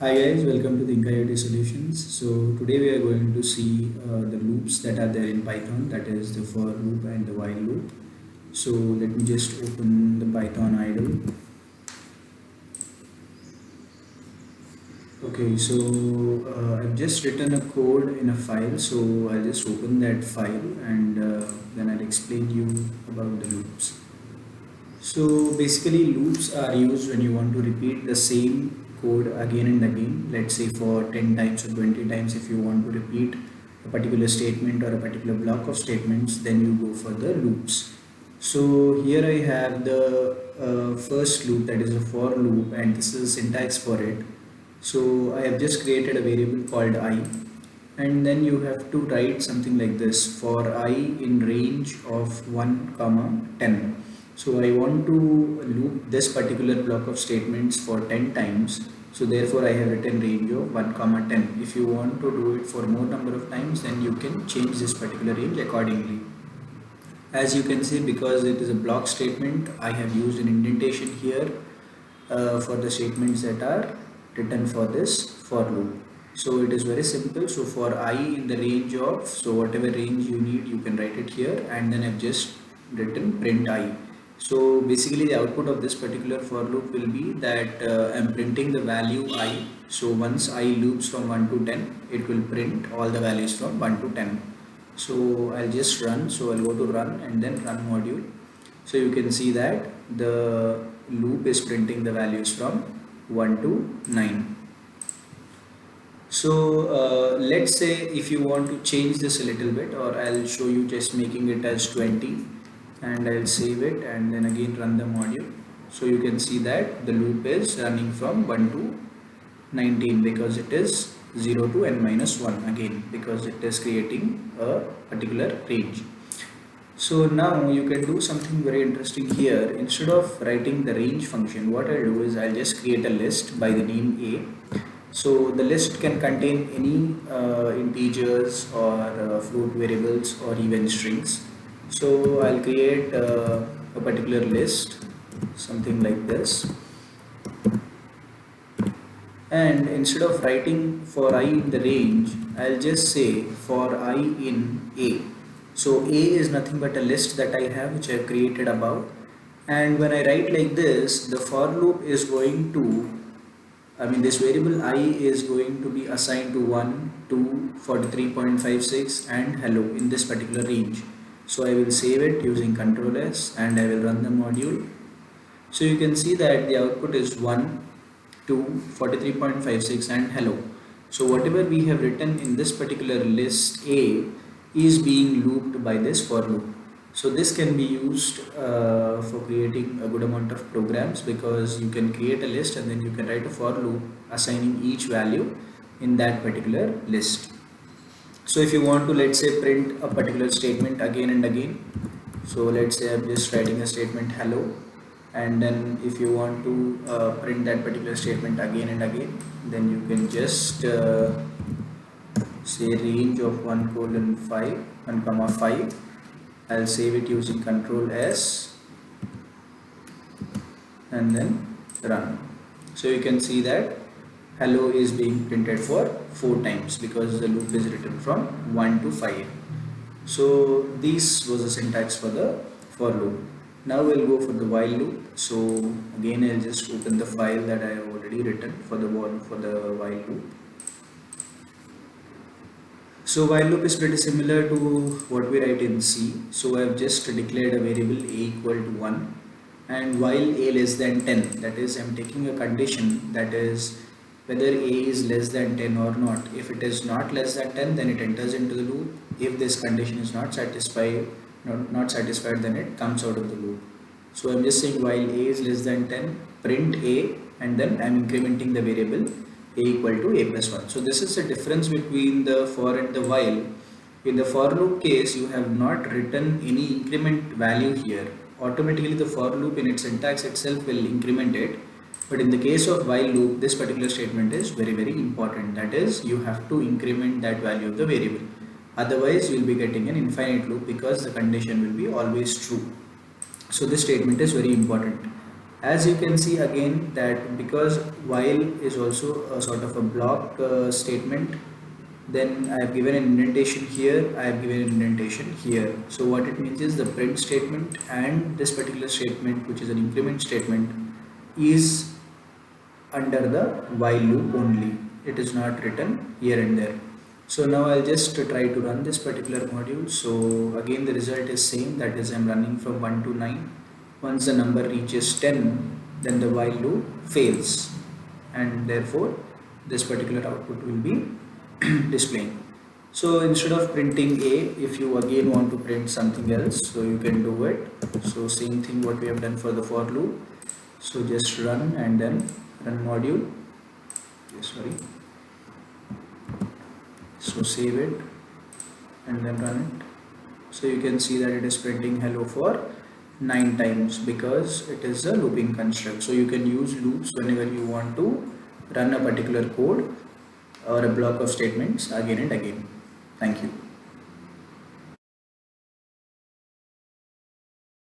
Hi guys, welcome to Think IoT Solutions. So today we are going to see the loops that are there in Python, that is the for loop and the while loop. So let me just open the Python idle. Okay, so I've just written a code in a file, so I'll just open that file and then I'll explain you about the loops. So basically loops are used when you want to repeat the same code again and again. Let's say for 10 times or 20 times if you want to repeat a particular statement or a particular block of statements, then you go for the loops. So here I have the first loop, that is a for loop, and this is syntax for it. So I have just created a variable called I, and then you have to write something like this: for I in range of 1 comma 10. So I want to loop this particular block of statements for 10 times, so therefore I have written range of 1 comma 10. If you want to do it for more number of times, then you can change this particular range accordingly. As you can see, because it is a block statement, I have used an indentation here for the statements that are written for this for loop. So it is very simple. So for I in the range of, so whatever range you need, you can write it here, and then I've just written print I. So basically the output of this particular for loop will be that I'm printing the value I. So once I loops from 1 to 10, it will print all the values from 1 to 10. So I'll just run. So I'll go to run and then run module. So you can see that the loop is printing the values from 1 to 9. So let's say if you want to change this a little bit, or I'll show you just making it as 20, and I'll save it and then again run the module. So you can see that the loop is running from 1 to 19 because it is 0 to n minus 1 again, because it is creating a particular range. So now you can do something very interesting here. Instead of writing the range function, what I'll do is I'll just create a list by the name A. So the list can contain any integers or float variables or even strings. So I'll create a particular list, something like this. And instead of writing for I in the range, I'll just say for I in A. So A is nothing but a list that I have, which I have created above. And when I write like this, the for loop is going to, this variable I is going to be assigned to 1, 2, 43.56 and hello in this particular range. So I will save it using Ctrl S and I will run the module. So you can see that the output is 1, 2, 43.56 and hello. So whatever we have written in this particular list A is being looped by this for loop. So this can be used for creating a good amount of programs, because you can create a list and then you can write a for loop assigning each value in that particular list. So if you want to, let's say, print a particular statement again and again, so let's say I'm just writing a statement hello, and then if you want to print that particular statement again and again, then you can just say range of 1 colon 5, 1 comma 5. I'll save it using Ctrl S and then run. So you can see that hello is being printed for 4 times because the loop is written from 1 to 5. So this was the syntax for the for loop. Now we'll go for the while loop. So again I'll just open the file that I have already written for the while loop. So while loop is pretty similar to what we write in C. So I have just declared a variable a equal to 1, and while a less than 10, that is I'm taking a condition, that is whether a is less than 10 or not. If it is not less than 10, then it enters into the loop. If this condition is not satisfied, then it comes out of the loop. So I'm just saying while a is less than 10, print a, and then I'm incrementing the variable a equal to a plus 1. So this is the difference between the for and the while. In the for loop case, you have not written any increment value here. Automatically the for loop in its syntax itself will increment it. But in the case of while loop, this particular statement is very important. That is, you have to increment that value of the variable. Otherwise, you will be getting an infinite loop because the condition will be always true. So this statement is very important. As you can see again that because while is also a sort of a block statement, then I have given an indentation here, I have given an indentation here. So what it means is the print statement and this particular statement, which is an increment statement, is under the while loop only. It is not written here and there. So now I'll just try to run this particular module. So again the result is same, that is I'm running from 1 to 9. Once the number reaches 10, then the while loop fails and therefore this particular output will be displaying. So instead of printing A, if you again want to print something else, so you can do it. So same thing what we have done for the for loop. So just run and then run module. Sorry. So save it and then run it. So you can see that it is printing hello for 9 times because it is a looping construct. So you can use loops whenever you want to run a particular code or a block of statements again and again. Thank you.